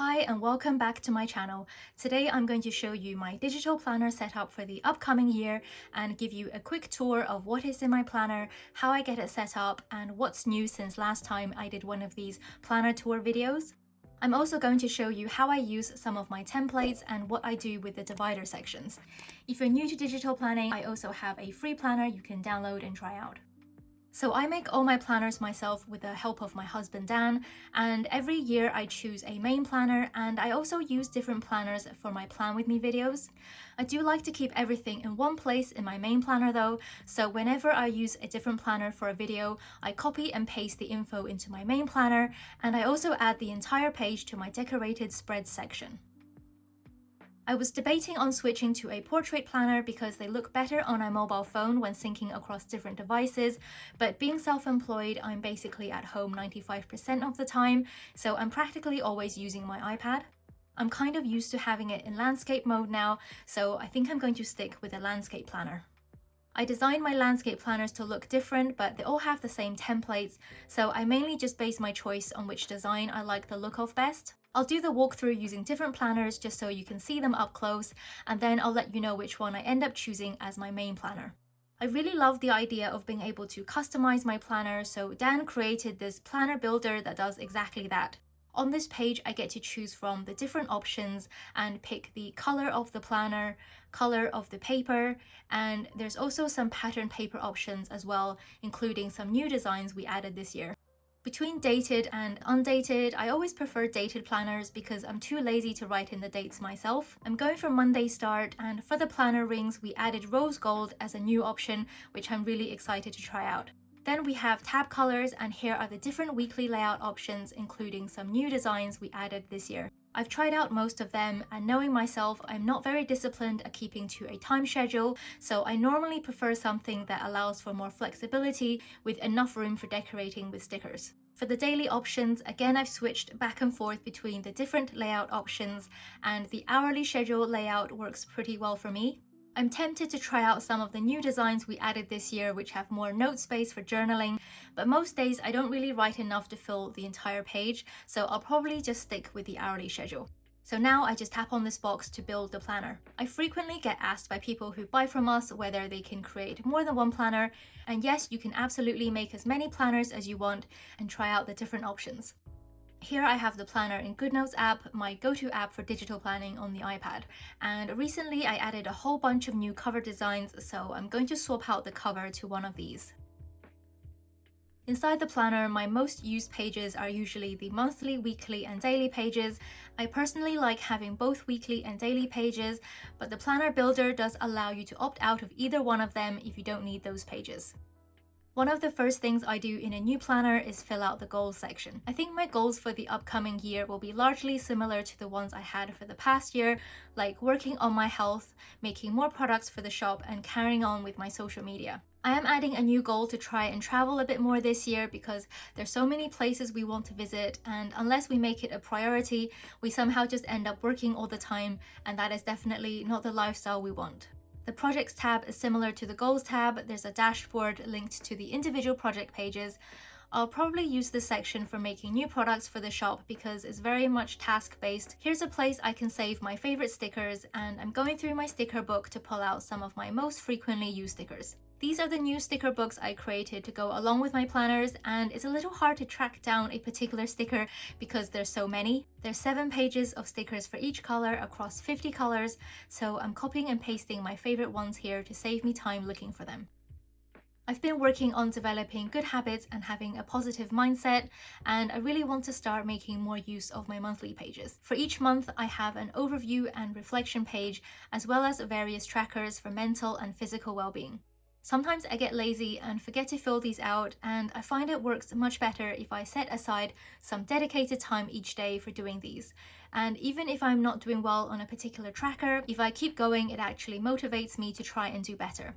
Hi and welcome back to my channel. Today I'm going to show you my digital planner setup for the upcoming year and give you a quick tour of what is in my planner, how I get it set up, and what's new since last time I did one of these planner tour videos. I'm also going to show you how I use some of my templates and what I do with the divider sections. If you're new to digital planning, I also have a free planner you can download and try out. So I make all my planners myself with the help of my husband Dan, and every year I choose a main planner, and I also use different planners for my Plan With Me videos. I do like to keep everything in one place in my main planner though, so whenever I use a different planner for a video, I copy and paste the info into my main planner, and I also add the entire page to my decorated spreads section. I was debating on switching to a portrait planner because they look better on a mobile phone when syncing across different devices, but being self-employed, I'm basically at home 95% of the time, so I'm practically always using my iPad. I'm kind of used to having it in landscape mode now, so I think I'm going to stick with a landscape planner. I designed my landscape planners to look different, but they all have the same templates, so I mainly just base my choice on which design I like the look of best. I'll do the walkthrough using different planners just so you can see them up close, and then I'll let you know which one I end up choosing as my main planner. I really love the idea of being able to customize my planner, so Dan created this planner builder that does exactly that. On this page, I get to choose from the different options and pick the color of the planner, color of the paper, and there's also some pattern paper options as well, including some new designs we added this year. Between dated and undated, I always prefer dated planners because I'm too lazy to write in the dates myself. I'm going for Monday start, and for the planner rings, we added rose gold as a new option, which I'm really excited to try out. Then we have tab colors, and here are the different weekly layout options, including some new designs we added this year. I've tried out most of them, and knowing myself, I'm not very disciplined at keeping to a time schedule, so I normally prefer something that allows for more flexibility with enough room for decorating with stickers. For the daily options, again I've switched back and forth between the different layout options, and the hourly schedule layout works pretty well for me. I'm tempted to try out some of the new designs we added this year which have more note space for journaling, but most days I don't really write enough to fill the entire page, so I'll probably just stick with the hourly schedule. So now I just tap on this box to build the planner. I frequently get asked by people who buy from us whether they can create more than one planner, and yes, you can absolutely make as many planners as you want and try out the different options. Here I have the planner in Goodnotes app, my go-to app for digital planning on the iPad. And recently I added a whole bunch of new cover designs, so I'm going to swap out the cover to one of these. Inside the planner, my most used pages are usually the monthly, weekly, and daily pages. I personally like having both weekly and daily pages, but the planner builder does allow you to opt out of either one of them if you don't need those pages. One of the first things I do in a new planner is fill out the goals section. I think my goals for the upcoming year will be largely similar to the ones I had for the past year, like working on my health, making more products for the shop, and carrying on with my social media. I am adding a new goal to try and travel a bit more this year because there's so many places we want to visit, and unless we make it a priority, we somehow just end up working all the time, and that is definitely not the lifestyle we want. The projects tab is similar to the goals tab. There's a dashboard linked to the individual project pages. I'll probably use this section for making new products for the shop because it's very much task-based. Here's a place I can save my favorite stickers, and I'm going through my sticker book to pull out some of my most frequently used stickers. These are the new sticker books I created to go along with my planners, and it's a little hard to track down a particular sticker because there's so many. There's 7 pages of stickers for each color across 50 colors, so I'm copying and pasting my favorite ones here to save me time looking for them. I've been working on developing good habits and having a positive mindset, and I really want to start making more use of my monthly pages. For each month, I have an overview and reflection page, as well as various trackers for mental and physical well-being. Sometimes I get lazy and forget to fill these out, and I find it works much better if I set aside some dedicated time each day for doing these. And even if I'm not doing well on a particular tracker, if I keep going, it actually motivates me to try and do better.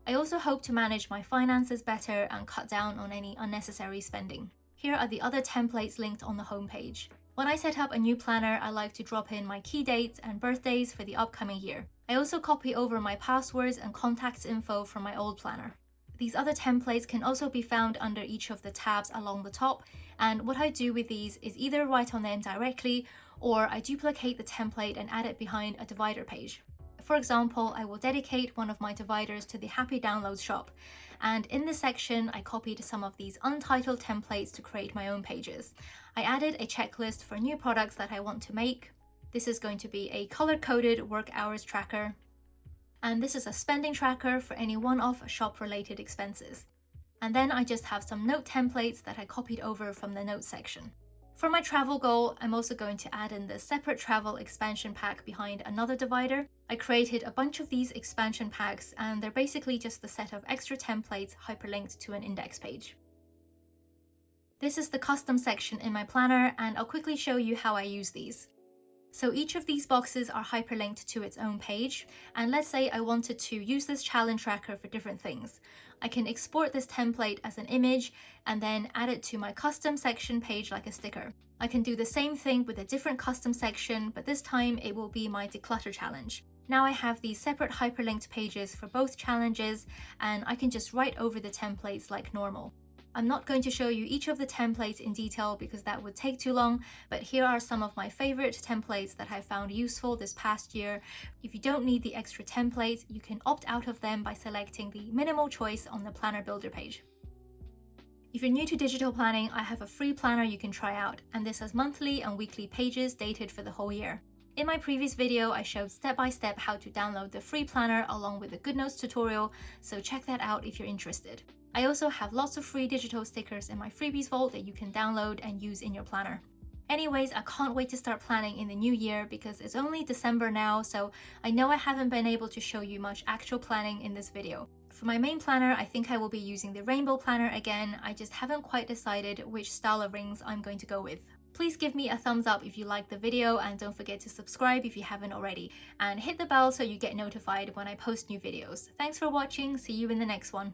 I also hope to manage my finances better and cut down on any unnecessary spending. Here are the other templates linked on the homepage. When I set up a new planner, I like to drop in my key dates and birthdays for the upcoming year. I also copy over my passwords and contacts info from my old planner. These other templates can also be found under each of the tabs along the top, and what I do with these is either write on them directly or I duplicate the template and add it behind a divider page. For example, I will dedicate one of my dividers to the Happy Downloads shop, and in this section I copied some of these untitled templates to create my own pages. I added a checklist for new products that I want to make. This is going to be a color-coded work hours tracker, and this is a spending tracker for any one-off shop-related expenses. And then I just have some note templates that I copied over from the notes section. For my travel goal, I'm also going to add in the separate travel expansion pack behind another divider. I created a bunch of these expansion packs, and they're basically just a set of extra templates hyperlinked to an index page. This is the custom section in my planner, and I'll quickly show you how I use these. So each of these boxes are hyperlinked to its own page, and let's say I wanted to use this challenge tracker for different things. I can export this template as an image and then add it to my custom section page like a sticker. I can do the same thing with a different custom section, but this time it will be my declutter challenge. Now I have these separate hyperlinked pages for both challenges, and I can just write over the templates like normal. I'm not going to show you each of the templates in detail because that would take too long, but here are some of my favorite templates that I found useful this past year. If you don't need the extra templates, you can opt out of them by selecting the minimal choice on the Planner Builder page. If you're new to digital planning, I have a free planner you can try out, and this has monthly and weekly pages dated for the whole year. In my previous video, I showed step-by-step how to download the free planner along with the Goodnotes tutorial, so check that out if you're interested. I also have lots of free digital stickers in my Freebies vault that you can download and use in your planner. Anyways, I can't wait to start planning in the new year because it's only December now, so I know I haven't been able to show you much actual planning in this video. For my main planner, I think I will be using the rainbow planner again. I just haven't quite decided which style of rings I'm going to go with. Please give me a thumbs up if you liked the video, and don't forget to subscribe if you haven't already, and hit the bell so you get notified when I post new videos. Thanks for watching, see you in the next one.